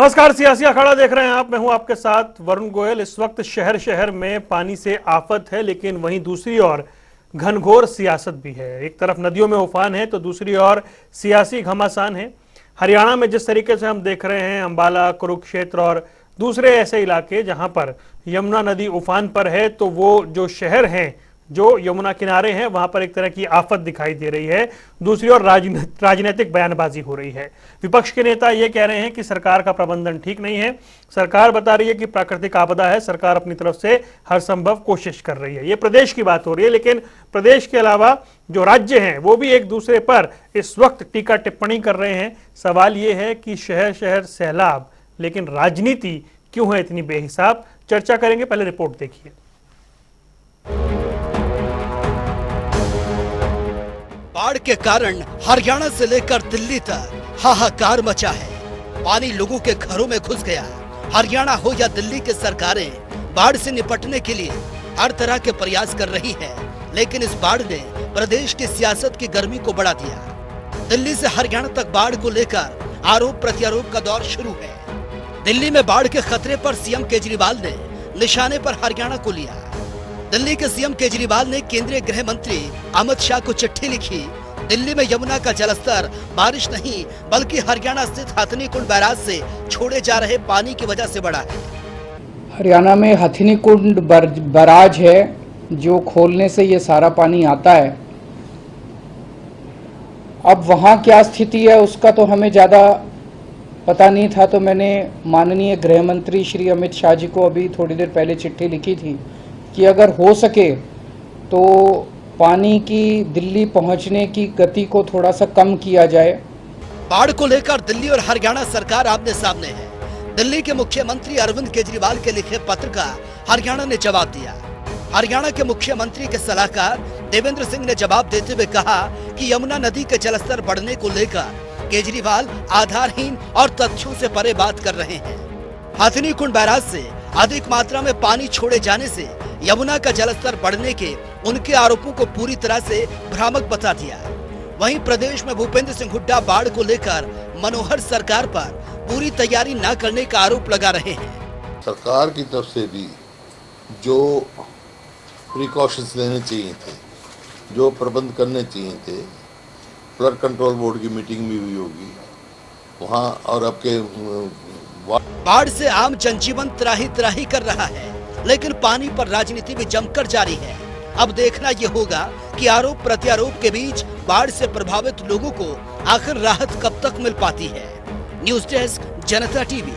नमस्कार, सियासी अखाड़ा देख रहे हैं आप। मैं हूं आपके साथ वरुण गोयल। इस वक्त शहर शहर में पानी से आफत है, लेकिन वहीं दूसरी ओर घनघोर सियासत भी है। एक तरफ नदियों में उफान है तो दूसरी ओर सियासी घमासान है। हरियाणा में जिस तरीके से हम देख रहे हैं, अंबाला, कुरुक्षेत्र और दूसरे ऐसे इलाके जहां पर यमुना नदी उफान पर है, तो वो जो शहर हैं जो यमुना किनारे हैं वहां पर एक तरह की आफत दिखाई दे रही है। दूसरी ओर राजनीतिक बयानबाजी हो रही है। विपक्ष के नेता ये कह रहे हैं कि सरकार का प्रबंधन ठीक नहीं है। सरकार बता रही है कि प्राकृतिक आपदा है, सरकार अपनी तरफ से हर संभव कोशिश कर रही है। ये प्रदेश की बात हो रही है, लेकिन प्रदेश के अलावा जो राज्य हैं वो भी एक दूसरे पर इस वक्त टीका टिप्पणी कर रहे हैं। सवाल ये है कि शहर शहर सैलाब, लेकिन राजनीति क्यों है इतनी बेहिसाब? चर्चा करेंगे, पहले रिपोर्ट देखिए। बाढ़ के कारण हरियाणा से लेकर दिल्ली तक हाहाकार मचा है। पानी लोगों के घरों में घुस गया। हरियाणा हो या दिल्ली की सरकारें बाढ़ से निपटने के लिए हर तरह के प्रयास कर रही है, लेकिन इस बाढ़ ने प्रदेश की सियासत की गर्मी को बढ़ा दिया। दिल्ली से हरियाणा तक बाढ़ को लेकर आरोप प्रत्यारोप का दौर शुरू है। दिल्ली में बाढ़ के खतरे पर सीएम केजरीवाल ने निशाने पर हरियाणा को लिया। दिल्ली के सीएम केजरीवाल ने केंद्रीय गृह मंत्री अमित शाह को चिट्ठी लिखी। दिल्ली में यमुना का जलस्तर बारिश नहीं बल्कि हरियाणा स्थित हथनी कुंड बैराज से छोड़े जा रहे पानी की वजह से बढ़ा है। हरियाणा में हथनी कुंड बैराज है जो खोलने से ये सारा पानी आता है। अब वहाँ क्या स्थिति है उसका तो हमें ज़्यादा पता नहीं था, तो मैंने माननीय गृह मंत्री श्री अमित शाह जी को अभी थोड़ी देर पहले चिट्ठी लिखी थी कि अगर हो सके तो पानी की दिल्ली पहुंचने की गति को थोड़ा सा कम किया जाए। बाढ़ को लेकर दिल्ली और हरियाणा सरकार आमने सामने है। दिल्ली के मुख्यमंत्री अरविंद केजरीवाल के लिखे पत्र का हरियाणा ने जवाब दिया। हरियाणा के मुख्यमंत्री के सलाहकार देवेंद्र सिंह ने जवाब देते हुए कहा कि यमुना नदी के जलस्तर बढ़ने को लेकर केजरीवाल आधारहीन और तथ्यों से परे बात कर रहे हैं। हथनी कुंड बैराज से अधिक मात्रा में पानी छोड़े जाने से यमुना का जलस्तर बढ़ने के उनके आरोपों को पूरी तरह से भ्रामक बता दिया। वहीं प्रदेश में भूपेंद्र सिंह हुड्डा बाढ़ को लेकर मनोहर सरकार पर पूरी तैयारी न करने का आरोप लगा रहे हैं। सरकार की तरफ से भी जो प्रिकॉशंस लेने चाहिए थे, जो प्रबंध करने चाहिए थे, फ्लड कंट्रोल बोर्ड की मीटिंग भी हुई होगी वहाँ, और आपके बाढ़ से आम जनजीवन त्राही त्राही कर रहा है, लेकिन पानी पर राजनीति भी जमकर जारी है। अब देखना यह होगा कि आरोप प्रत्यारोप के बीच बाढ़ से प्रभावित लोगों को आखिर राहत कब तक मिल पाती है। न्यूज डेस्क, जनता टीवी।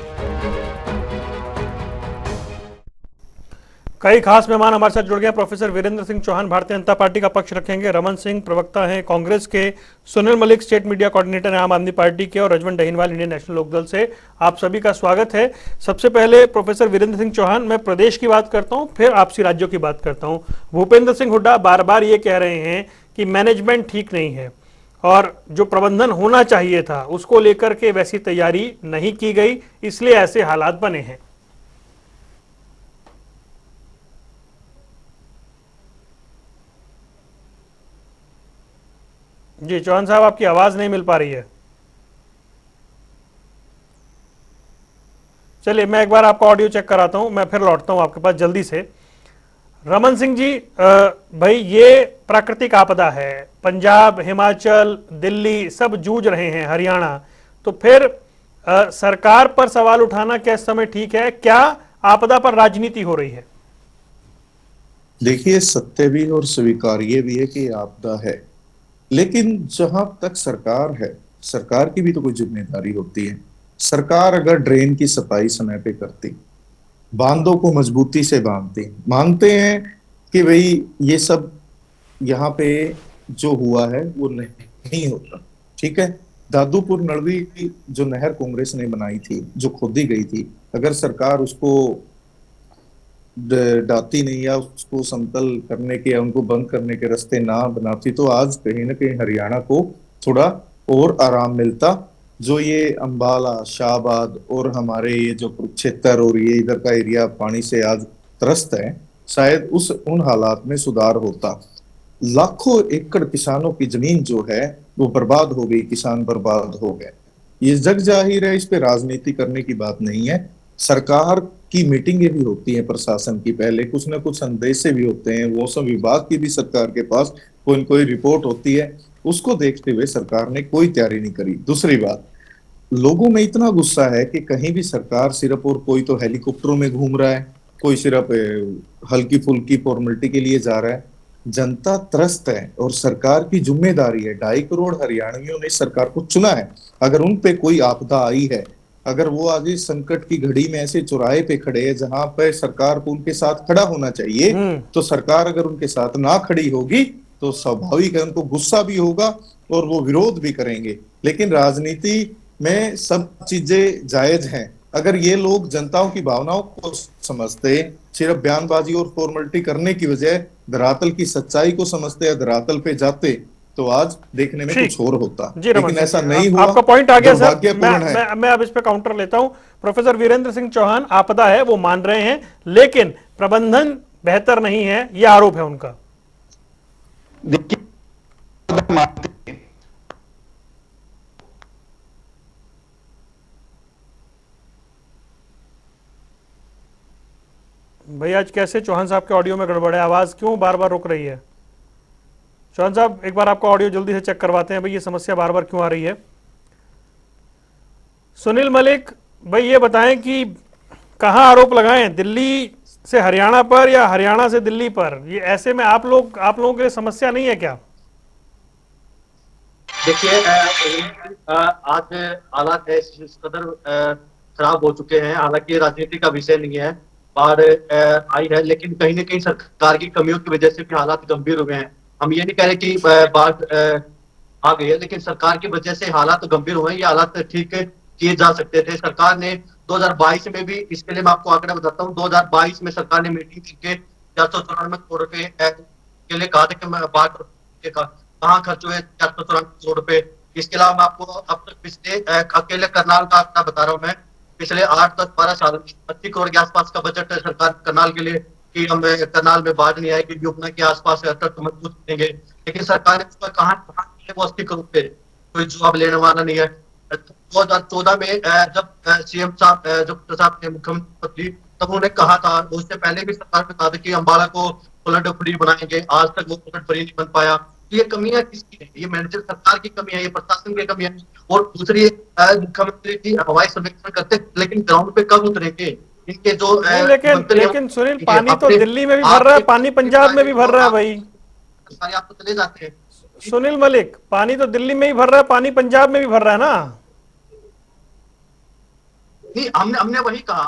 कई खास मेहमान हमारे साथ जुड़ गए। प्रोफेसर वीरेंद्र सिंह चौहान भारतीय जनता पार्टी का पक्ष रखेंगे, रमन सिंह प्रवक्ता हैं कांग्रेस के, Sunil Malik state media coordinator हैं आम आदमी पार्टी के, और रजवन डहीनवाल इंडियन नेशनल लोकदल से। आप सभी का स्वागत है। सबसे पहले प्रोफेसर वीरेंद्र सिंह चौहान, मैं प्रदेश की बात करता हूँ, फिर आपसी राज्यों की बात करता हूँ। भूपेंद्र सिंह हुड्डा बार बार ये कह रहे हैं कि मैनेजमेंट ठीक नहीं है और जो प्रबंधन होना चाहिए था उसको लेकर के वैसी तैयारी नहीं की गई, इसलिए ऐसे हालात बने हैं। जी चौहान साहब, आपकी आवाज नहीं मिल पा रही है। चलिए मैं एक बार आपका ऑडियो चेक कराता हूं, मैं फिर लौटता हूं आपके पास जल्दी से। रमन सिंह जी, भाई ये प्राकृतिक आपदा है, पंजाब, हिमाचल, दिल्ली सब जूझ रहे हैं, हरियाणा, तो फिर सरकार पर सवाल उठाना क्या इस समय ठीक है? क्या आपदा पर राजनीति हो रही है? देखिए, सत्य भी और स्वीकार्य भी है कि आपदा है, लेकिन जहां तक सरकार है, सरकार की भी तो कोई जिम्मेदारी होती है। सरकार अगर ड्रेन की सफाई समय पे करती, बांधों को मजबूती से बांधती, मानते हैं कि भाई ये सब यहाँ पे जो हुआ है वो नहीं होता, ठीक है। दादूपुर नलवी की जो नहर कांग्रेस ने बनाई थी, जो खोदी गई थी, अगर सरकार उसको डाती नहीं या उसको समतल करने के या उनको बंद करने के रास्ते ना बनाती, तो आज कहीं ना कहीं हरियाणा को थोड़ा और आराम मिलता। जो ये अंबाला, शाहबाद और हमारे ये जो कुरुक्षेत्र और ये इधर का एरिया पानी से आज त्रस्त है, शायद उन हालात में सुधार होता। लाखों एकड़ किसानों की जमीन जो है वो बर्बाद हो गई, किसान बर्बाद हो गए। ये जग जाहिर है, इस पे राजनीति करने की बात नहीं है। सरकार की मीटिंगें भी होती हैं प्रशासन की, पहले कुछ ना कुछ संदेशे भी होते हैं, मौसम विभाग की भी सरकार के पास कोई न कोई रिपोर्ट होती है, उसको देखते हुए सरकार ने कोई तैयारी नहीं करी। दूसरी बात, लोगों में इतना गुस्सा है कि कहीं भी सरकार सिर्फ, और कोई तो हेलीकॉप्टरों में घूम रहा है, कोई सिर्फ हल्की फुल्की फॉर्मेलिटी के लिए जा रहा है। जनता त्रस्त है और सरकार की जिम्मेदारी है। 2.5 करोड़ हरियाणवियों ने सरकार को चुना है। अगर उन पे कोई आपदा आई है, अगर वो आज इस संकट की घड़ी में ऐसे चौराहे पे खड़े हैं जहां पे सरकार को उनके साथ खड़ा होना चाहिए, तो सरकार अगर उनके साथ ना खड़ी होगी तो स्वाभाविक है उनको गुस्सा भी होगा और वो विरोध भी करेंगे। लेकिन राजनीति में सब चीजें जायज हैं। अगर ये लोग जनताओं की भावनाओं को समझते, सिर्फ बयानबाजी और फॉर्मेलिटी करने की बजाय धरातल की सच्चाई को समझते या धरातल पे जाते, तो आज देखने में कुछ और होता। लेकिन ऐसा नहीं हुआ। आपका पॉइंट आ गया सर। दुर्भाग्यपूर्ण है। मैं अब इस पे काउंटर लेता हूं। प्रोफेसर वीरेंद्र सिंह चौहान, आपदा है वो मान रहे हैं, लेकिन प्रबंधन बेहतर नहीं है, ये आरोप है उनका। भाई आज कैसे चौहान साहब के ऑडियो में गड़बड़ है, आवाज क्यों बार बार रुक रही है? चौहान साहब एक बार आपका ऑडियो जल्दी से चेक करवाते हैं भाई, ये समस्या बार बार क्यों आ रही है। सुनील मलिक भाई ये बताएं कि कहां आरोप लगाएं, दिल्ली से हरियाणा पर या हरियाणा से दिल्ली पर? ये ऐसे में आप लोगों के लिए समस्या नहीं है क्या? देखिए आज हालात इस कदर खराब हो चुके हैं, हालांकि राजनीति का विषय नहीं है, बाढ़ आई है, लेकिन कहीं ना कहीं सरकार की कमियों की वजह से भी हालात गंभीर हो गए हैं। हम ये नहीं कह रहे कि बाढ़ आ गई है, लेकिन सरकार की वजह से हालात गंभीर हुए हैं। ये हालात ठीक किए जा सकते थे। सरकार ने 2022 में भी, इसके लिए मैं आपको आंकड़ा बताता हूँ, 2022 में सरकार ने मीटिंग करके 494 करोड़ रुपए के लिए कहा था कि बाढ़ कहाँ खर्च हुए 494 करोड़ रुपए। इसके अलावा मैं आपको अब तक पिछले अकेले करनाल का आंकड़ा बता रहा हूँ मैं, पिछले 8, 10, 12 साल 80 करोड़ के आसपास का बजट है सरकार करनाल के लिए कि हम करनाल में बाढ़ नहीं आएगी, युगना के आसपास मजबूत देंगे। लेकिन सरकार ने उसका कहाँ वो 80 करोड़ पे कोई जवाब लेने वाला नहीं है। 2014 में जब सीएम साहब जब मुख्यमंत्री तब उन्होंने कहा था, उससे पहले भी सरकार ने कहा था कि अम्बाला को फ्लड फ्री बनाएंगे, आज तक वो फ्लड फ्री नहीं बन पाया। ये कमियां किसकी है? ये मैनेजर सरकार की कमी है, ये प्रशासन की कमी है। और दूसरी, मुख्यमंत्री जी हवाई सर्वेक्षण करते, लेकिन ग्राउंड पे कब उतरेंगे? इनके जो लेकिन सुनील, पानी तो दिल्ली में भी भर रहा है, पानी पंजाब में भी भर रहा है भाई। आप तो चले जाते हैं सुनील मलिक, पानी तो दिल्ली में ही भर रहा है, पानी पंजाब में भी भर रहा है ना। नहीं, हमने वही कहा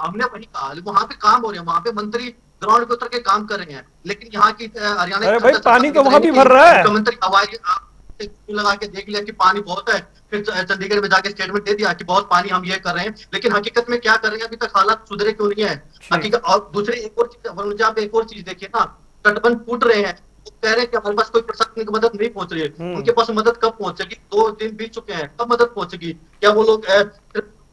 वहां पे काम हो रहे हैं, वहां पे मंत्री ग्राउंड पे उतर के काम कर रहे हैं। लेकिन यहाँ की हरियाणा, अरे भाई पानी तो वहां भी भर रहा है। मुख्यमंत्री हवाई लगा के देख लिया कि पानी बहुत है, फिर चंडीगढ़ में जाके स्टेटमेंट दे दिया कि बहुत पानी हम ये कर रहे हैं। लेकिन हकीकत में क्या कर रहे हैं? अभी तक हालात सुधरे क्यों नहीं है हकीकत। और दूसरी एक और चीज देखिए ना, तटबंध टूट रहे हैं, वो कह रहे हैं कि हमारे पास कोई प्रशासनिक मदद नहीं पहुंच रही है। उनके पास मदद कब पहुंचेगी? 2 दिन बीत चुके हैं, कब मदद पहुंचेगी? क्या वो लोग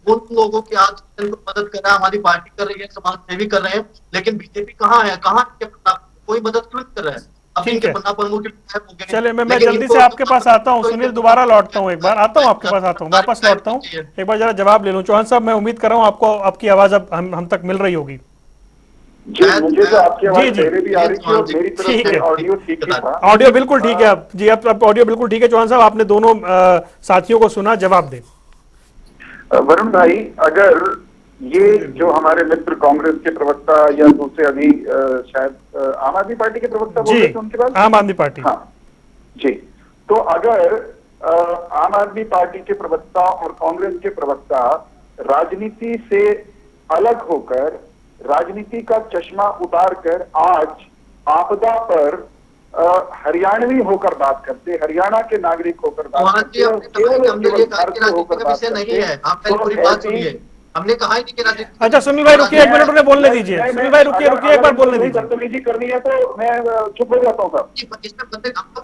उन लोगों की आज मदद कर रहा है, हमारी पार्टी कर रही है, समाज सेवी कर रहे हैं, लेकिन बीजेपी कहाँ है? कोई मदद क्यों कर रहा है? चलिए मैं जल्दी से आपके पास आता हूँ सुनील, दोबारा लौटता हूँ, एक बार आता हूँ आपके पास, आता हूँ वापस लौटता हूँ, एक बार जरा जवाब ले लूँ। चौहान साहब मैं उम्मीद कर रहा हूँ आपको आपकी आवाज अब हम तक मिल रही होगी। मुझे तो आपकी आवाज पहले भी आ रही थी और मेरी तरफ से ऑडियो ठीक था। ऑडियो बिल्कुल ठीक है अब जी, अब ऑडियो बिल्कुल ठीक है। चौहान साहब आपने दोनों साथियों को सुना, जवाब दें। वरुण भाई, अगर ये जो हमारे मित्र कांग्रेस के प्रवक्ता या दूसरे अभी शायद आम आदमी पार्टी के प्रवक्ता बोल रहे थे, उनके पास आम आदमी पार्टी, हाँ जी, तो अगर आम आदमी पार्टी के प्रवक्ता और कांग्रेस के प्रवक्ता राजनीति से अलग होकर, राजनीति का चश्मा उतार कर आज आपदा पर हरियाणवी होकर बात करते, हरियाणा के नागरिक होकर बात करते, हमने कहा ही नहीं कि राजनीति। अच्छा सुनील भाई रुकिए, 1 मिनट उन्हें बोलने दीजिए। सुनील भाई रुकिए, एक बार बोलने दीजिए। बदतमीजी करनी है तो मैं चुप हो जाता हूँ साहब।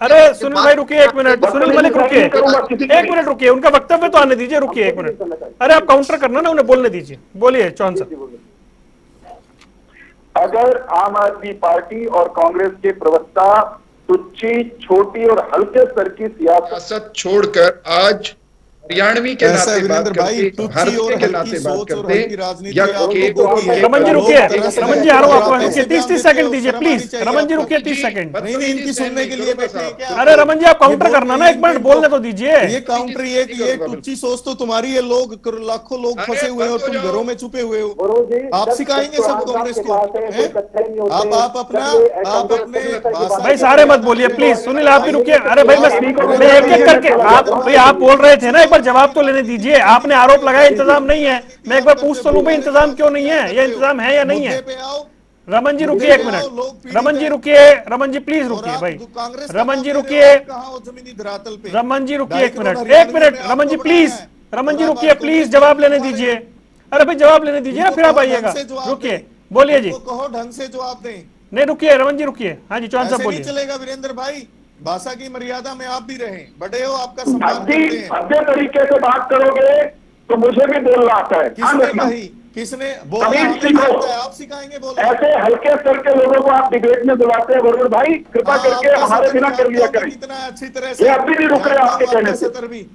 अरे सुनील भाई रुकिए 1 मिनट, सुनील मलिक रुकिए 1 मिनट, रुकिए, उनका वक्तव्य तो आने दीजिए, रुकिए 1 मिनट। अरे आप काउंटर करना ना, उन्हें बोलने दीजिए, बोलिए चौहान साहब। अगर आम आदमी पार्टी और कांग्रेस के प्रवक्ता तुच्छी, छोटी और हल्के स्तर की सियासत छोड़कर आज हरियाणवी के ऐसा नाते बात वीरेंद्र भाई, करते, टुच्ची और भारतीय के हल्की नाते बात सोच और करते, हल्की राजनीति या आप लोगों की है। रमन जी लोग रुकिए, तरह से रमन जी आ रहा हूँ आप आपको, ऐसे 30 बयान सेकंड देते हो, दीजिए शर्म आनी प्लीज। चाहिए रमन जी आपको। रुकिए 30 सेकंड। नहीं नहीं, इनकी सुनने के लिए बैठे हैं क्या? अरे रमन जी आप काउंटर ये बोल करना ना, रही एक मिनट हैं बोलने इनको। तो दीजिए। ये काउंटर, ये टुच्ची सोच तो तुम्हारी है, लोग लाखों लोग फंसे हुए हैं और तुम घरों में छुपे हुए हो। आप सिखाएंगे सब कांग्रेस को हैं? आप अपने भाषा भाई के सारे मत मर्यादा बोलिए में प्लीज। रहो। सुनील आप भी रुकिए। अरे भाई मैं एक एक करके आप भाई आप बोल रहे थे ना, एक बार जवाब तो लेने दीजिए। आपने आरोप लगाया इंतजाम नहीं है, मैं एक बार पूछ तो लूं भाई इंतजाम क्यों नहीं है, या इंतजाम है या नहीं है। मुद्दे पे आओ। रमन जी रुकिए एक मिनट। रमन जी रुकिए, रमन जी प्लीज और रुकिए आप भाई। कांग्रेस का रमन नाम जी ले रहे हो, रुकिए, आप कहाँ हो जमीनी धरातल पे? रमन जी रुकिए 2.5 एक करोड़ मिनट, हरियाणवी एक मिनट में रमन जी आपको प्लीज। बनाया है। रमन जी और आप रुकिए आज प्लीज, कांग्रेस जवाब की लेने उठा रहे दीजिए। हैं। अरे भाई जवाब लेने दीजिए ना, इनको फिर आप कहो आइएगा। ढंग से जवाब रुकिए, दें। बोलिए जी। इनको कहो ढंग से जवाब दें। नहीं रुकिए रमन जी रुकिए। हाँ जी चौहान साहब ऐसे नहीं बोलिए। चलेगा वीरेंद्र भाई, भाषा की मर्यादा में आप भी रहें, बड़े हो, आपका सम्मान करते हैं। भद्दे तरीके से बात करोगे तो मुझे भी बोलना आता है। ध्यान किसने रखना। कही? किसने बोलना तमीज हमें सीखो। आता है, आप सिखाएंगे बोलना। ऐसे हल्के स्तर के लोगों को आप डिबेट में बुलाते हैं वरुण भाई, कृपा हाँ, करके आपका हमारे सतर बिना कर लिया जानता हूं करें। मैं कितना अच्छी तरह ये से अभी भी रुक रहे जानता आपके हूं, कहने आपका से। सतर भी।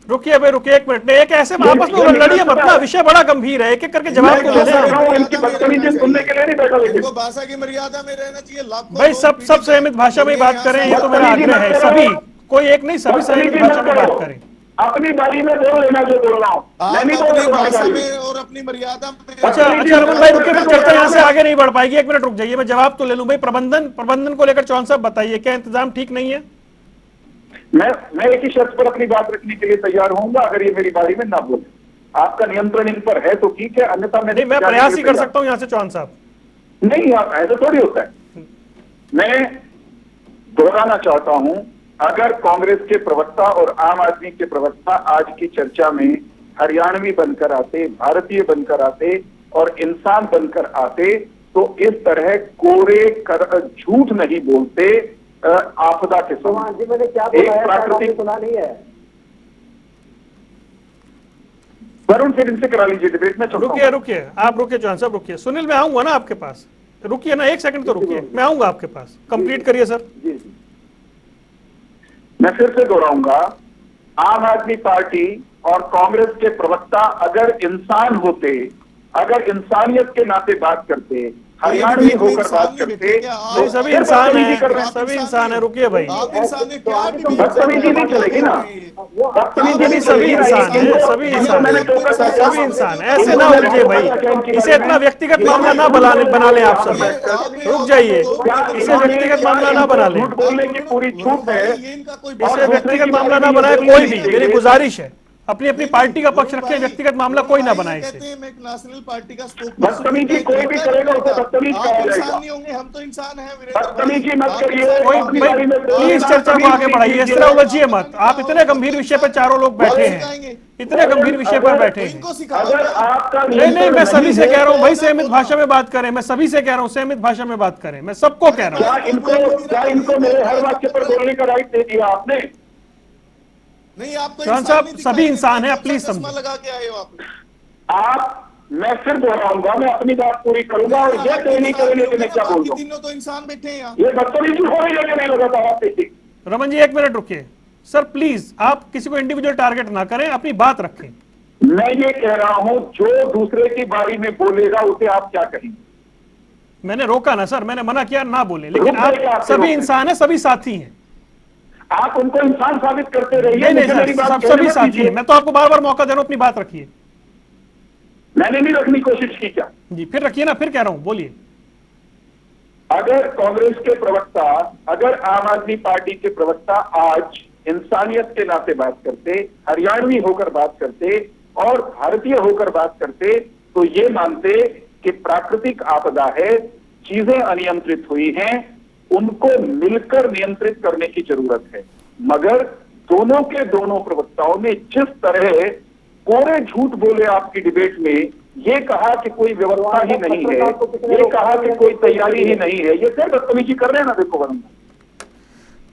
रुकिए भाई रुकिए एक मिनट। नहीं एक ऐसे में आपस में ये लड़िए मत निकल ना, है। विषय बड़ा गंभीर है, एक एक करके जवाब तो ले मैं कर रहा लें। हूं, इनकी बदतमीजी सुनने के लिए नहीं बैठा लेकिन इनको भाषा की मर्यादा में रहना चाहिए। लाखों भाई लोग सब पीड़ित हैं। संयमित भाषा में ही बात यहाँ करें, से ये तो मेरा बदतमीजी आग्रह मत है। करो। सभी, कोई एक नहीं, सभी संयमित बदतमीजी भाषा मत में करो। बात करें। अपनी बारी में बोल लेना जो बोल रहा हूं। मैं आप नहीं बोल अपनी रहा भाषा हूं में और अपनी मर्यादा में अच्छा अच्छा रमन भाई रुकिए, फिर चर्चा यहाँ से आगे नहीं बढ़ पाएगी। एक मिनट रुक जाइए, मैं जवाब तो ले लूं भाई। प्रबंधन को लेकर चौहान साहब बताइए, क्या इंतजाम ठीक नहीं है? मैं एक ही शर्त पर अपनी बात रखने के लिए तैयार होऊंगा, अगर ये मेरी बारी में ना बोले। आपका नियंत्रण इन पर है तो ठीक है, अन्यथा नहीं मैं प्रयास ही कर सकता हूँ यहाँ से चौहान साहब। नहीं, आप ऐसा थोड़ी होता है। मैं दोहराना चाहता हूं, अगर कांग्रेस के प्रवक्ता और आम आदमी के प्रवक्ता आज की चर्चा में हरियाणवी बनकर आते, भारतीय बनकर आते और इंसान बनकर आते, तो इस तरह कोरे झूठ नहीं बोलते आपदा के समय। मैंने क्या एक प्राकृतिक सुना नहीं है। वरुण फिर इनसे करा लीजिए डिबेट में। रुकिए रुकिए, आप रुकिए चौहान साहब रुकिए। सुनील मैं आऊंगा ना आपके पास, रुकिए ना एक सेकंड तो रुकिए, मैं आऊंगा आपके पास। कंप्लीट करिए सर। मैं फिर से दोहराऊंगा, आम आदमी पार्टी और कांग्रेस के प्रवक्ता अगर इंसान होते, अगर इंसानियत के नाते बात करते, हरियाणवी होकर बात करते, नहीं सभी इंसान है, सभी इंसान है। रुकिए भाई, आप इंसान है क्या? बदतमीजी नहीं चलेगी ना। नहीं सभी इंसान है, सभी इंसान है, सभी इंसान है। ऐसे ना उलझे भाई, इसे इतना व्यक्तिगत मामला ना बना ले आप सब। रुक जाइए, इसे व्यक्तिगत मामला ना बना ले, झूठ बोलने की पूरी छूट है। इसे व्यक्तिगत मामला ना बनाए कोई भी, मेरी गुजारिश है। अपनी अपनी पार्टी का पक्ष रखे, व्यक्तिगत मामला कोई ना बनाए इसे। मैं एक नेशनल पार्टी का बदतमीजी कोई भी करेगा उसे बदतमीज कहा आप जाएगा। इंसान नहीं होंगे, हम तो इंसान हैं वीरेंद्र भाई। बदतमीजी मत करिए। कोई अपनी भाई बारी में प्लीज चर्चा को आगे बढ़ाइए, इस तरह उलझिए मत। आप इतने गंभीर विषय पर चारों लोग बैठे हैं, इतने गंभीर विषय पर बैठे हैं। इनको सिखाओ। अगर आपका नहीं मैं सभी से कह रहा हूँ भाई, सहमित भाषा में बात करें। मैं सभी से कह रहा हूँ सहमित भाषा में बात करें, मैं सबको कह रहा हूँ। क्या इनको मेरे हर वाक्य पर बोलने का राइट दे दिया आपने? नहीं, आप तो चौहान इंसान साहब, नहीं सभी दिखाई इंसान देते, हैं, कौन प्लीज सा चश्मा समझिए। लगा के आए हो आप? मैं फिर दोहराऊंगा, मैं अपनी बात पूरी करूंगा और ये तय नहीं करेंगे कि मैं क्या बोल रहा हूं। तीनों तो इंसान बैठे हैं यहाँ। ये बदतमीजी हो रही है कि नहीं लगातार आप देखिए। रमन जी एक मिनट रुकिए सर प्लीज, आप किसी को इंडिविजुअल टारगेट ना करें, अपनी बात रखें। मैं ये कह रहा हूं, जो दूसरे की बारी में बोलेगा उसे आप क्या कहेंगे? मैंने रोका ना सर, मैंने मना किया ना बोले, लेकिन रुक जाइए, आप आपसे सभी रोकने। इंसान है, सभी साथी हैं। आप उनको इंसान साबित करते रहिए। नहीं मुझे सर, मेरी बात सब कहने सभी मत साथी दीजिए। हैं। मैं तो आपको बार बार मौका दे रहा हूं, अपनी बात रखिए। मैंने नहीं रखने की कोशिश की क्या? जी फिर रखिए ना, फिर कह रहा हूं, बोलिए। अगर कांग्रेस के प्रवक्ता, अगर आम आदमी पार्टी के प्रवक्ता आज इंसानियत के नाते बात करते, हरियाणवी होकर बात करते और भारतीय होकर बात करते, तो ये मानते कि प्राकृतिक आपदा है, चीजें अनियंत्रित हुई हैं, उनको मिलकर नियंत्रित करने की जरूरत है। मगर दोनों के दोनों प्रवक्ताओं ने जिस तरह कोरे झूठ बोले आपकी डिबेट में, ये कहा कि कोई व्यवस्था ही नहीं है, ये कहा कि कोई तैयारी ही नहीं है, ये फिर बदतमीजी कर रहे हैं ना। देखो वरुण,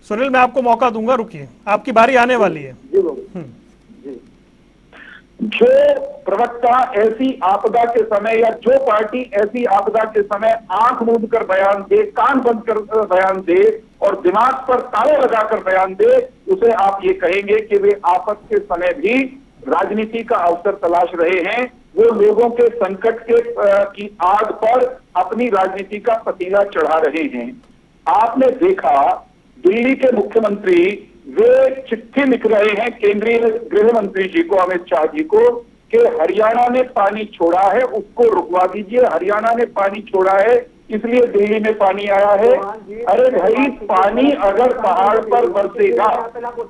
सुनील मैं आपको मौका दूंगा, रुकिए, आपकी बारी आने वाली है। जो प्रवक्ता ऐसी आपदा के समय या जो पार्टी ऐसी आपदा के समय आंख मूंद कर बयान दे, कान बंद कर बयान दे और दिमाग पर ताले लगाकर बयान दे, उसे आप ये कहेंगे कि वे आफत के समय भी राजनीति का अवसर तलाश रहे हैं, वो लोगों के संकट के की आग पर अपनी राजनीति का पतीला चढ़ा रहे हैं। आपने देखा दिल्ली के मुख्यमंत्री वे चिट्ठी लिख रहे हैं केंद्रीय गृह मंत्री जी को, अमित शाह जी को, कि हरियाणा ने पानी छोड़ा है उसको रुकवा दीजिए, हरियाणा ने पानी छोड़ा है इसलिए दिल्ली में पानी आया है। अरे भाई, पानी अगर पहाड़ पर बरसेगा,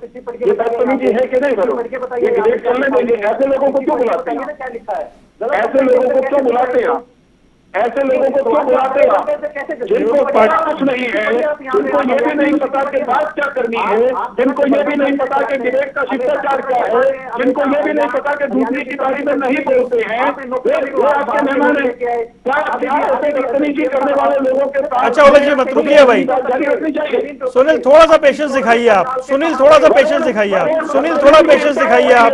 ये बदतमीजी है कि नहीं? ये डिबेट करने देंगे? ऐसे लोगों को क्यों बुलाते हैं? ऐसे लोगों को क्यों बुलाते हैं? ऐसे लोगों को क्यों बुलाते हैं? जिनको पता कुछ नहीं है, जिनको ये भी नहीं पता कि बात क्या करनी है, जिनको ये भी नहीं पता कि डिबेट का शिष्टाचार क्या है, जिनको ये भी नहीं पता कि दूसरी की बारी में नहीं बोलते हैं, वो आपके मेहमान हैं। क्या ऐसे बदतमीजी करने वाले लोगों के साथ? अच्छा ओवैसी जी, मत रुकिए भाई। सुनील थोड़ा सा पेशेंस दिखाइए आप। सुनील थोड़ा सा पेशेंस दिखाइए आप। सुनील थोड़ा पेशेंस दिखाइए आप।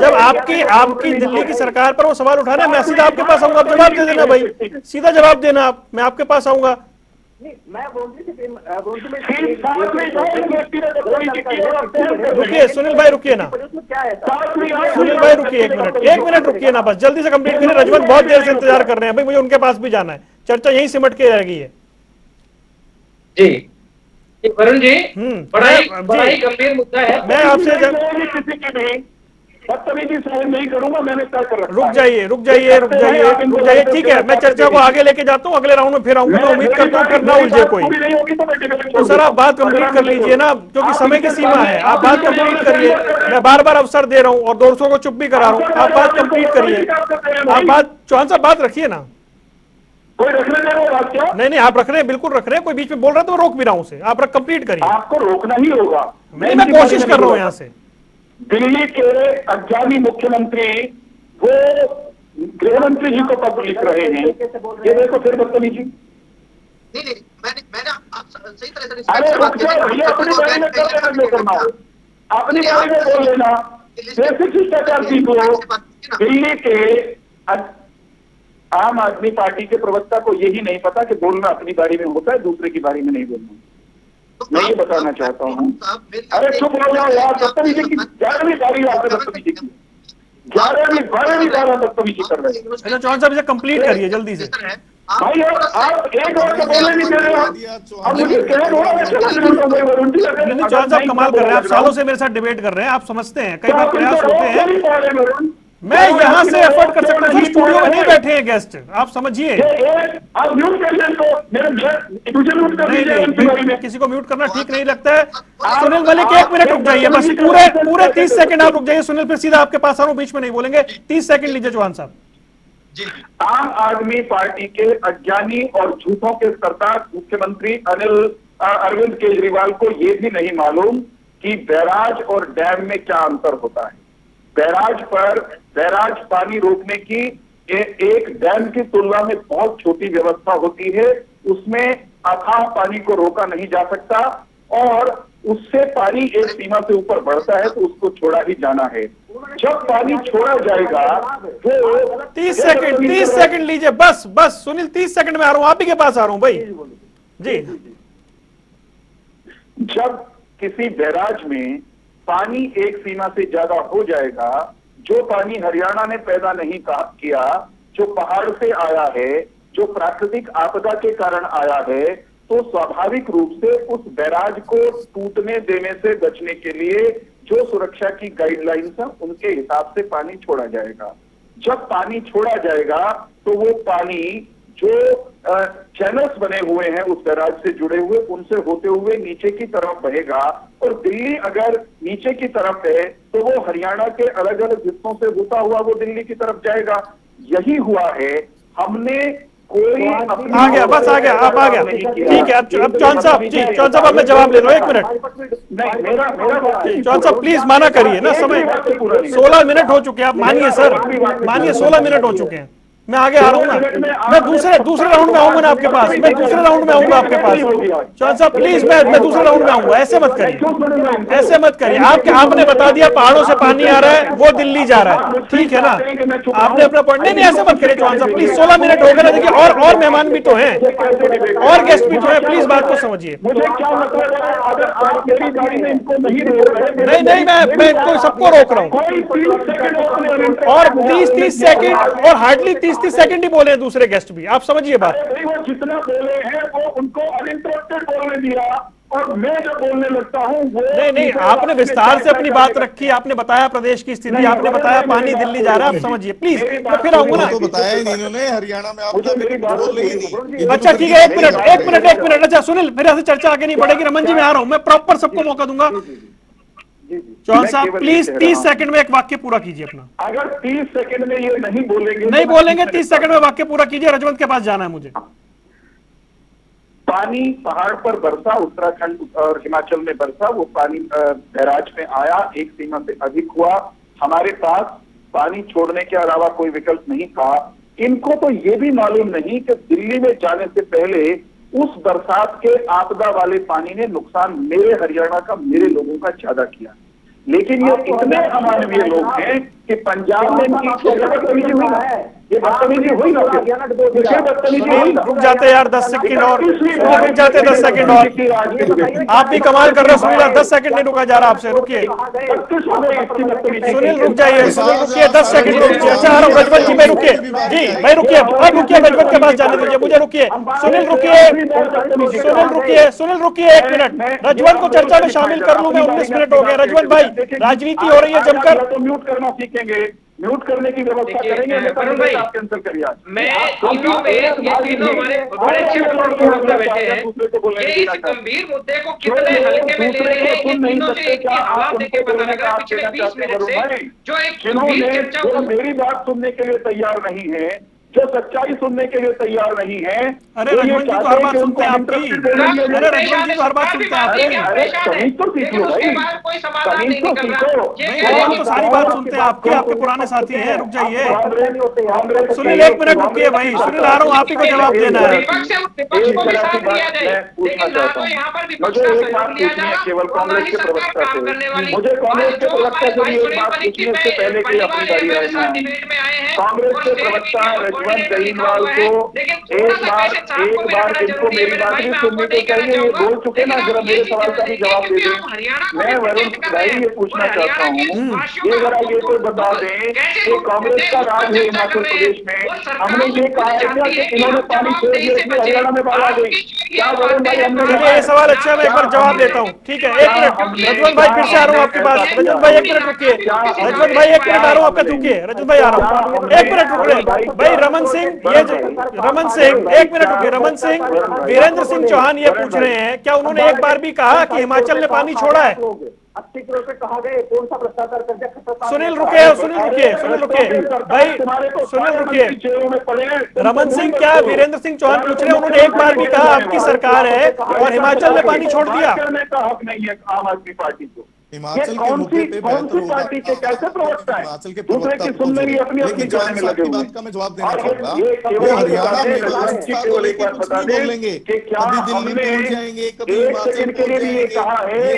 जब आपकी दिल्ली की सरकार पर वो सवाल उठा रहे हैं, मैं सीधा आपके पास आऊंगा, आप जवाब दे देना भाई, सीधा जवाब देना आप, मैं आपके पास आऊंगा। रुकिए सुनील भाई, रुकिए ना सुनील भाई, रुकिए 1 मिनट रुकिए ना, बस जल्दी से कंप्लीट करिए। रजवंत बहुत देर से इंतजार कर रहे हैं भाई, मुझे उनके पास भी जाना है, चर्चा यहीं सिमट के रह गई है। जी वरुण जी, बड़ा ही गंभीर मुद्दा है। मैं आपसे किसी की नहीं बदतमीजी सहन नहीं करूंगा, मैंने तय कर रखा। रुक जाइए, ठीक है, मैं चर्चा को आगे लेके जाता हूँ, अगले राउंड में फिर आऊंगा। मैं उम्मीद करता हूँ फिर ना उलझे कोई। तो सर आप बात कंप्लीट कर लीजिए ना, क्योंकि समय की सीमा है, आप बात कंप्लीट करिए। मैं बार बार अवसर दे रहा हूँ और दोस्तों को चुप भी करा रहा हूँ, आप बात कंप्लीट करिए। आप बात चौहान साहब बात रखिए ना। कोई रखने दे रहा है बात? क्या नहीं आप रख रहे हैं, बिल्कुल रख रहे हैं, कोई बीच में बोल रहा है तो रोक भी रहा हूँ उसे, आप कंप्लीट करिए। आपको रोकना ही होगा। मैं कोशिश कर रहा हूँ यहाँ से। दिल्ली के अज्ञानी मुख्यमंत्री वो गृह मंत्री जी को पत्र लिख रहे हैं, ये देखो फिर बदतमीजी। नहीं मैंने आप सही तरह से अरे रुक जाओ भैया, अपनी बारे में कर लेना जो करना हो, अपनी बारे में बोल लेना, बेसिक शिष्टाचार सीख लो। दिल्ली के आम आदमी पार्टी के प्रवक्ता को यही नहीं पता कि बोलना अपनी बारी में होता है, दूसरे की बारी में नहीं बोलना। मैं ये बताना चाहता हूँ। अरे चुप हो जाओ यार, बदतमीजी की 11वीं बारी आपने बदतमीजी की, 12वीं 12वीं बार बदतमीजी कर रहे हैं। अच्छा चौहान साहब इसे कंप्लीट करिए जल्दी से। भाई आप एक बार तो बोलने नहीं दे रहे हो, अब मुझे कह दो मैं चला जाऊंगा। चौहान साहब कमाल कर रहे हैं, आप सालों से मेरे साथ डिबेट कर रहे हैं, आप समझते हैं, कई बार प्रयास होते हैं, मैं यहाँ से एफर्ट कर सकता हूँ, स्टूडियो में नहीं बैठे हैं गेस्ट, आप समझिए। नहीं, किसी को म्यूट करना ठीक नहीं लगता है। सुनील मलिक 1 मिनट रुक जाइए, बस पूरे 30 सेकंड आप रुक जाइए। सुनील फिर सीधा आपके पास आ रहा हूँ, बीच में नहीं बोलेंगे, 30 सेकंड लीजिए चौहान साहब। आम आदमी पार्टी के अज्ञानी और झूठों के सरदार मुख्यमंत्री अरविंद केजरीवाल को यह भी नहीं मालूम कि बैराज और डैम में क्या अंतर होता है। बैराज पानी रोकने की एक डैम की तुलना में बहुत छोटी व्यवस्था होती है, उसमें अथाह पानी को रोका नहीं जा सकता और उससे पानी एक सीमा से ऊपर बढ़ता है तो उसको छोड़ा ही जाना है। जब पानी छोड़ा जाएगा वो 30 सेकंड लीजिए, बस सुनील 30 सेकंड में आ रहा हूं, आप ही के पास आ रहा हूं भाई जी। जब किसी बैराज में पानी एक सीमा से ज्यादा हो जाएगा, जो पानी हरियाणा ने पैदा नहीं किया, जो पहाड़ से आया है, जो प्राकृतिक आपदा के कारण आया है, तो स्वाभाविक रूप से उस बैराज को टूटने देने से बचने के लिए जो सुरक्षा की गाइडलाइंस है उनके हिसाब से पानी छोड़ा जाएगा। जब पानी छोड़ा जाएगा तो वो पानी जो चैनल्स बने हुए हैं उस बैराज से जुड़े हुए, उनसे होते हुए नीचे की तरफ बहेगा और दिल्ली अगर नीचे की तरफ है तो वो हरियाणा के अलग अलग हिस्सों से होता हुआ वो दिल्ली की तरफ जाएगा। यही हुआ है, हमने कोई आ गया, बस आ गया, आप आ गया, ठीक है। अब चौहान साहब अब मैं जवाब ले रहा हूँ, 1 मिनट। नहीं, मेरा चौहान साहब प्लीज माना करिए ना, समय 16 मिनट हो चुके हैं, आप मानिए सर, मानिए 16 मिनट हो चुके हैं। मैं आगे आ रहा हूँ ना, मैं दूसरे राउंड में आऊंगा ना आपके पास, मैं दूसरे राउंड में आऊंगा आपके पास। चौहान साहब प्लीज, मैं दूसरे राउंड में आऊंगा, ऐसे मत करिए, ऐसे मत करिए। आपने बता दिया पहाड़ों से पानी आ रहा है, वो दिल्ली जा रहा है, ठीक है ना, आपने अपना पॉइंट। नहीं ऐसे मत करिए चौहान साहब प्लीज, 16 मिनट हो गए ना, देखिए और मेहमान भी तो हैं, और गेस्ट भी तो हैं, प्लीज बात को समझिए। नहीं मैं तो सबको रोक रहा हूँ, और 30 सेकंड, और हार्डली 30 सेकंड ही बोले हैं दूसरे गेस्ट भी, आप समझिए बात। वो जितना बोले हैं वो उनको अनइंटरप्टेड बोलने दिया, और मैं जब बोलने लगता हूँ वो नहीं आपने विस्तार से अपनी बात रखी, आपने बताया प्रदेश की स्थिति, आपने बताया पानी दिल्ली जा रहा है, आप समझिए प्लीज। मैं फिर आऊंगा ना, तो बताया ही नहीं इन्होंने, हरियाणा में आप बोल रही नहीं। अच्छा ठीक है, एक मिनट। अच्छा सुनील, मेरे से चर्चा आगे नहीं बढ़ेगी, रमन जी मैं आ रहा हूँ, मैं प्रॉपर सबको मौका दूंगा। चौहान साहब प्लीज 30 सेकंड में एक वाक्य पूरा कीजिए अपना। अगर 30 सेकंड में ये नहीं बोलेंगे 30 सेकंड में वाक्य पूरा कीजिए, रजवंत के पास जाना है मुझे। पानी पहाड़ पर बरसा, उत्तराखंड और हिमाचल में बरसा, वो पानी बैराज में आया, एक सीमा से अधिक हुआ। हमारे पास पानी छोड़ने के अलावा कोई विकल्प नहीं था। इनको तो ये भी मालूम नहीं कि दिल्ली में जाने से पहले उस बरसात के आपदा वाले पानी ने नुकसान मेरे हरियाणा का, मेरे लोगों का ज्यादा किया। लेकिन ये इतने अमानवीय लोग हैं कि पंजाब में इनकी बदतमीजी हुई ना, ये बदतमीजी हुई ना, रुक जाते यार 10 सेकंड और, रुक जाते 10 सेकंड और, आप भी कमाल कर रहे हो सुनील, 10 सेकंड नहीं रुका जा रहा आपसे, रुकिए सुनील, रुक जाइए, रुकिए 10 सेकंड रुकिए। अच्छा रजवंत जी भाई रुकिए, जी भाई रुकिए, अब रुकिए, रजवंत के पास जाने दीजिए मुझे, रुकिए सुनील, रुकिए 1 मिनट, रजवंत को चर्चा में शामिल कर लूं मैं, 19 मिनट हो गए। रजवंत भाई राजनीति हो रही है जमकर, तो म्यूट करना सीखेंगे, म्यूट करने की व्यवस्था करेंगे, आप कैंसिल करिए। मैं तीनों में, ये तीनों हमारे बड़े अच्छे पे बैठे हैं, ये इस गंभीर मुद्दे को कितने हल्के में ले रहे हैं, ये तीनों से एक आवाज देके पता लग रहा है पिछले 20 मिनट से, जो एक गंभीर चर्चा। जो मेरी बात सुनने के लिए तैयार नहीं है, जो सच्चाई सुनने के लिए तैयार नहीं है। अरे रजवंत जी तो हर बात सुनते हैं आपकी, अरे रजवंत जी तो हर बात सुनते हैं आपकी, तो सीख लो भाई, कोई समाधान नहीं तो सीखो। नहीं तो सारी बात सुनते हैं आपके पुराने साथी हैं, रुक जाइए सुनील 1 मिनट रुकिए भाई, सुनील आ रहा हूँ, आप ही को जवाब देना है। केवल कांग्रेस के प्रवक्ता से, मुझे कांग्रेस के प्रवक्ता से भी एक बात पूछनी है, इससे पहले कि अपनी बारी रहना है। कांग्रेस के प्रवक्ता रजवंत जहीनवाल को एक बार इनको मेरी बात भी सुननी तो चाहिए, ये बोल चुके ना, जरा मेरे सवाल का भी जवाब दे दें। मैं वरुण भाई ये पूछना चाहता हूँ, ये जरा ये तो बता दें कि कांग्रेस का राज है हिमाचल प्रदेश में, हमने ये कहा है क्या कि इन्होंने पानी छोड़ दिया इसलिए हरियाणा में बाढ़ आ गई? क्या वरुण भाई हमने ये सवाल अच्छा है, मैं एक बार जवाब देता हूँ, ठीक है 1 मिनट रजवंत भाई, फिर से आ रहा हूँ आपके पास। रजवंत भाई 1 मिनट रुकिए, रजवंत भाई 1 मिनट आ रहा हूँ आपका, रुकिए रजवंत भाई आ रहा हूँ, 1 मिनट रुक रहे भाई। रमन सिंह, ये रमन सिंह 1 मिनट रुकिए, रमन सिंह, वीरेंद्र सिंह चौहान ये पूछ रहे हैं क्या उन्होंने एक बार भी कहा कि हिमाचल ने पानी छोड़ा है? 80 करोड़ पे कहा गए, कौन सा भ्रष्टाचार कर दिया? सुनील रुकिए भाई, सुनील रुकिए। रमन सिंह, क्या वीरेंद्र सिंह चौहान पूछ रहे हैं उन्होंने एक बार भी कहा आपकी सरकार है और हिमाचल ने पानी छोड़ दिया? करने का हक नहीं है आम आदमी पार्टी को। हिमाचल के मुद्दे पे कौन सी पार्टी के कैसे प्रवक्ता है? हिमाचल के दूसरे की सुन रही अपनी अपनी जाने में लगे हुए। बात का मैं जवाब देना चाहूंगा, वो हरियाणा में लास्ट 7 को लेके कुछ नहीं बोलेंगे, कभी दिल्ली पहुंच जाएंगे, कभी हिमाचल पहुंच जाएंगे, ये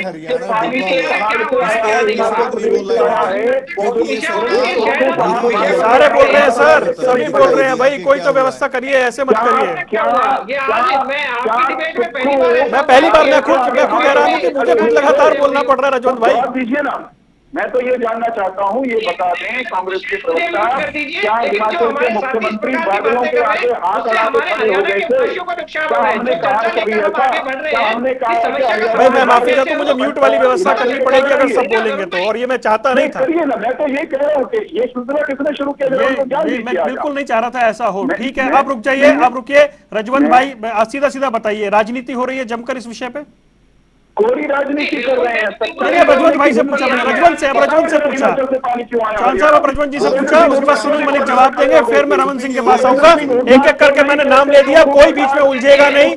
हरियाणा सारे बोल रहे हैं सर, सभी बोल रहे हैं भाई, कोई तो व्यवस्था करिए, ऐसे मत करिए। मैं पहली बार मैं खुद हैरान हूं कि मुझे खुद लगातार बोलना पड़ रहा है रजवंत भाई। दीजिए ना, मैं तो ये जानना चाहता हूँ, ये बता दें कांग्रेस के प्रवक्ता, क्या हिमाचल के मुख्यमंत्री बादलों के आगे हाथ अड़ा के खड़े हो गए थे? क्या हमने कहा कभी ऐसा? क्या हमने कहा? भाई मैं माफी चाहता हूँ, मुझे म्यूट वाली व्यवस्था करनी पड़ेगी अगर सब बोलेंगे तो, और ये मैं चाहता नहीं था। करिए ना, मैं तो ये कह रहा हूँ कि ये सिलसिला किसने शुरू किया? मैं बिल्कुल नहीं चाह रहा था ऐसा हो। ठीक है, आप रुक जाइए, आप रुकिए रजवंत भाई, सीधा सीधा बताइए, राजनीति हो रही है जमकर इस विषय पे? कोई राजनीति कर रहे हैं? रजवंत भाई से पूछा, रजवंत से पूछा, चौहान साहब आप रजवंत जी से पूछा, उसके बाद सुनील मलिक जवाब देंगे, फिर मैं रमन सिंह के पास आऊंगा। एक एक करके मैंने नाम ले दिया, कोई बीच में उलझेगा नहीं।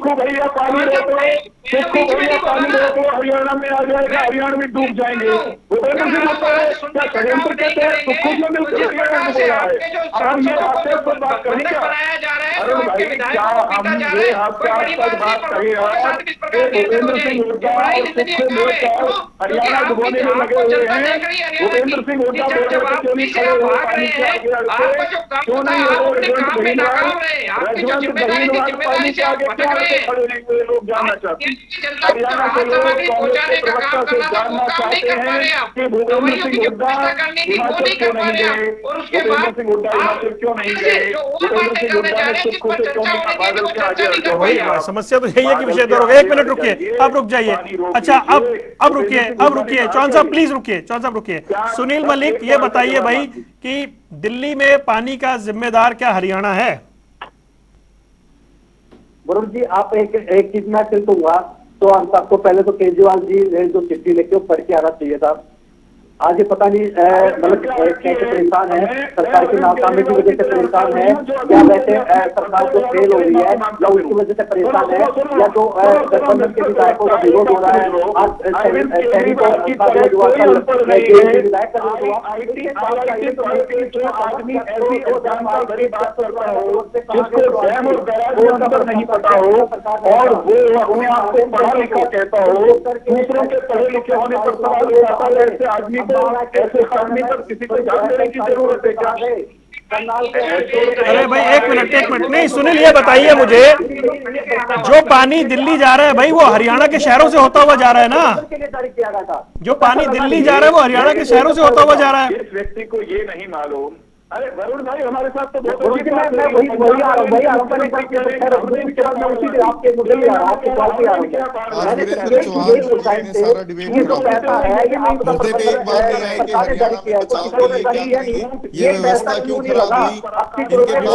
हरियाणा में आ जाएगा, हरियाणा में डूब जाएंगे। भूपेंद्र सिंह होता है क्या षड्यंत्र कहते हैं, तो खुद में मिलकर हरियाणा को बोला है। अब हम ये आपसे पर बात करें क्या? अरुण भाई, क्या हम ये आपसे आज तक बात कही है कि भूपेंद्र सिंह हुड्डा और सुखदेव मेहता हरियाणा डुबोने में लगे हुए हैं। भूपेंद्र सिंह हुड्डा बोल रहे थे क्यों नहीं खड़े हुए पानी के आगे अड़के, क्यों नहीं हो रजवंत गहीनवाल पानी के आगे क्यों अड़के खड़े नहीं हुए, लोग जानना चाहते हैं। हरियाणा के लोग कांग्रेस के प्रवक्ता से जानना चाहते हैं कि भूपेंद्र सिंह हुड्डा हिमाचल क्यों नहीं गए, भूपेंद्र सिंह हुड्डा हिमाचल क्यों नहीं गए, भूपेंद्र सिंह हुड्डा ने खुद को से क्यों नहीं बादल के आगे अड़के। वही समस्या तो यही है कि विषय दो हो गए। 1 मिनट रुकिए, अब रुक जाइए। अच्छा, अब रुकिए चौहान साहब, प्लीज रुकिए, चौहान साहब रुकिए। सुनील मलिक, ये बताइए भाई कि दिल्ली में पानी का जिम्मेदार क्या हरियाणा है? वरुण जी, आप एक चीज मैं फिर दूंगा तो हम सबको पहले तो केजरीवाल जी ने जो चिट्ठी लिखी वो पढ़ के आना चाहिए था। आज ये पता नहीं मतलब कैसे परेशान है, सरकार की नाकामी की वजह से परेशान है, या वैसे सरकार जो फेल हो रही है या उसकी वजह से परेशान है, या जो गठबंधन के विधायकों का विरोध हो रहा है। आज शहरी को नहीं पता हो और वो अपने आप को पढ़ा लिखा कहता हो, दूसरों के पढ़े लिखे होने पर सवाल उठाता है, ऐसे आदमी ऐसे आदमी पर किसी को ध्यान देने की जरूरत है क्या? अरे भाई एक मिनट नहीं, सुनील ये बताइए मुझे, जो पानी दिल्ली जा रहा है भाई वो हरियाणा के शहरों से होता हुआ जा रहा है ना? जो पानी दिल्ली जा रहा है वो हरियाणा के शहरों से होता हुआ जा रहा है। इस व्यक्ति को ये नहीं मालूम। अरे वरुण भाई हमारे साथ तो बहुत वही आरोप आपके मुद्दे पे आपके बात पे आ रहा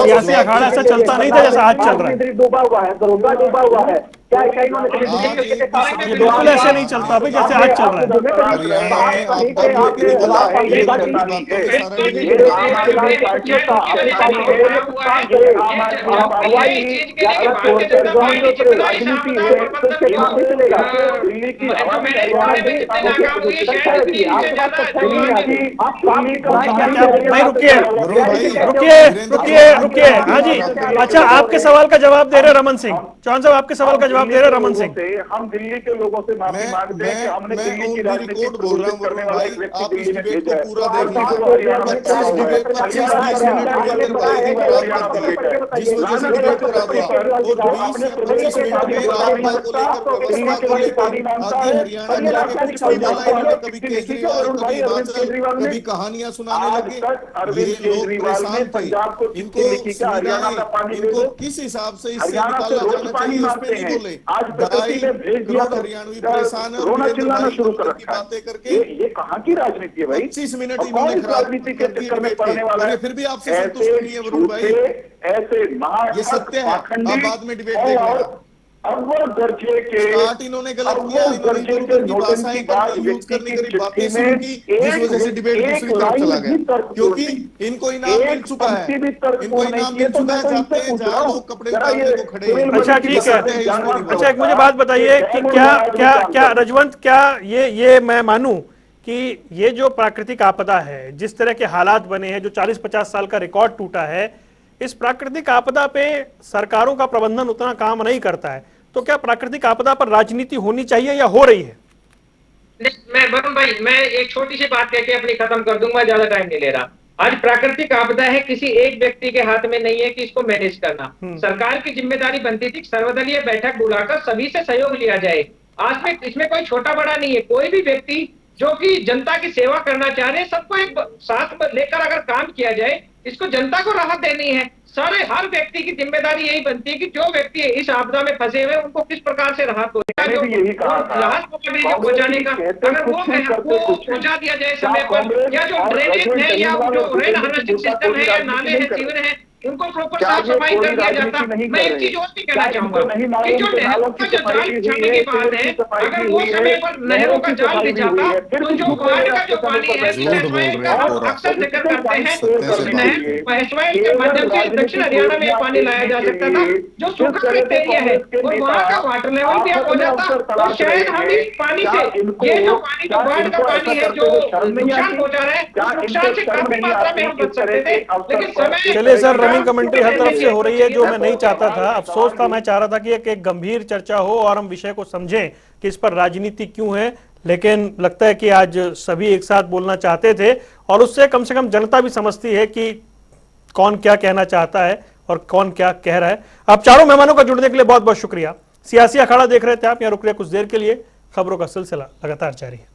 सियासी अखाड़ा ऐसा चलता नहीं था जैसा आज चल रहा है। डूबा हुआ है, दरोगा डूबा हुआ है, ये बिल्कुल ऐसे नहीं चलता भाई जैसे आज चल रहा है। रुकिए हाँ जी। अच्छा, आपके सवाल का जवाब दे रहे रमन सिंह। चौहान साहब आपके सवाल का जवाब दे रहे रमन सिंह। हम दिल्ली के लोगों से माफी मांगते हैं कि हमने दिल्ली की राजनीति प्रदूषित करने वाला एक व्यक्ति दिल्ली में भेजा है। कभी कहानियां सुनाने लगे। अरविंद केजरीवाल ने पंजाब को चिट्ठी लिखी क्या हरियाणा का पानी दे दो, किस हिसाब से हरियाणा से रोज पानी मांगते हैं। आज प्रगति ने भेज दिया तो रोना चिल्लाना शुरू कर रखा है। ये कहाँ की राजनीति है भाई? 25 मिनट कौन इस राजनीति के चक्कर में पड़ने वाला है? फिर भी आपसे संतुष्ट नहीं है वरुण भाई? ऐसे ये सत्य है, आप बाद में डिबेट देखेंगे। अव्वल दर्जे के इन्होंने गलत किया, यूज करने की बातें शुरू की, जिस वजह से डिबेट दूसरी तरफ चला गया, क्योंकि इनको इनाम मिल चुका है, इनको इनाम मिल चुका है, जाते हैं जहां लोग कपड़े उतारने को खड़े हैं। अच्छा ठीक है। अच्छा एक मुझे बात बताइए कि क्या रजवंत, क्या ये मैं मानूं कि ये जो प्राकृतिक आपदा है, जिस तरह के हालात बने हैं, जो 40-50 साल का रिकॉर्ड टूटा है, इस प्राकृतिक आपदा पे सरकारों का प्रबंधन उतना काम नहीं करता है, तो क्या प्राकृतिक आपदा पर राजनीति होनी चाहिए या हो रही है? मैं वरुण भाई, मैं एक छोटी सी बात कहकर अपनी खत्म कर दूंगा, ज्यादा टाइम नहीं ले रहा। आज प्राकृतिक आपदा है, किसी एक व्यक्ति के हाथ में नहीं है कि इसको मैनेज करना। सरकार की जिम्मेदारी बनती थी सर्वदलीय बैठक बुलाकर सभी से सहयोग लिया जाए। आज में इसमें कोई छोटा बड़ा नहीं है, कोई भी व्यक्ति जो कि जनता की सेवा करना चाह रहे हैं, सबको एक साथ लेकर अगर काम किया जाए, इसको जनता को राहत देनी है। सारे हर व्यक्ति की जिम्मेदारी यही बनती है कि जो व्यक्ति इस आपदा में फंसे हुए उनको किस प्रकार से राहत राहत पहुंचाने का, अगर वो पहुंचा दिया जाए समय पर, या जो ड्रेनेज है या जो रेन हार्वेस्टिंग सिस्टम है या नाले हैं, सीवर है, उनको प्रॉपर साफ सफाई कर दिया जाता। मैं एक चीज और भी कहना चाहूंगा कि जो नहरों का जो जाल बिछाने की बात है, अगर वो समय पर नहरों का जाल बिछाता तो जो बाढ़ का जो पानी है अक्सर जिक्र करते हैं, के माध्यम से दक्षिण हरियाणा में पानी लाया जा सकता था, जो सूखा एरिया है और वहाँ का वाटर लेवल भी अप हो जाता, तो शायद हम इस पानी से ये जो पानी जो बाढ़ का पानी है जो नुकसान पहुंचा रहा है, उस नुकसान से काफी मात्रा में हम बच सकते थे। लेकिन समय चलिए सर, रनिंग कमेंट्री हर तरफ से हो रही है जो मैं नहीं चाहता था। अफसोस था, मैं चाह रहा था कि एक गंभीर चर्चा हो और हम विषय को समझें कि इस पर राजनीति क्यों है, लेकिन लगता है कि आज सभी एक साथ बोलना चाहते थे और उससे कम से कम जनता भी समझती है कि कौन क्या कहना चाहता है और कौन क्या कह रहा है। आप चारों मेहमानों का जुड़ने के लिए बहुत बहुत शुक्रिया। सियासी अखाड़ा देख रहे थे आप, यहाँ रुक रहे कुछ देर के लिए। खबरों का सिलसिला लगातार जारी है।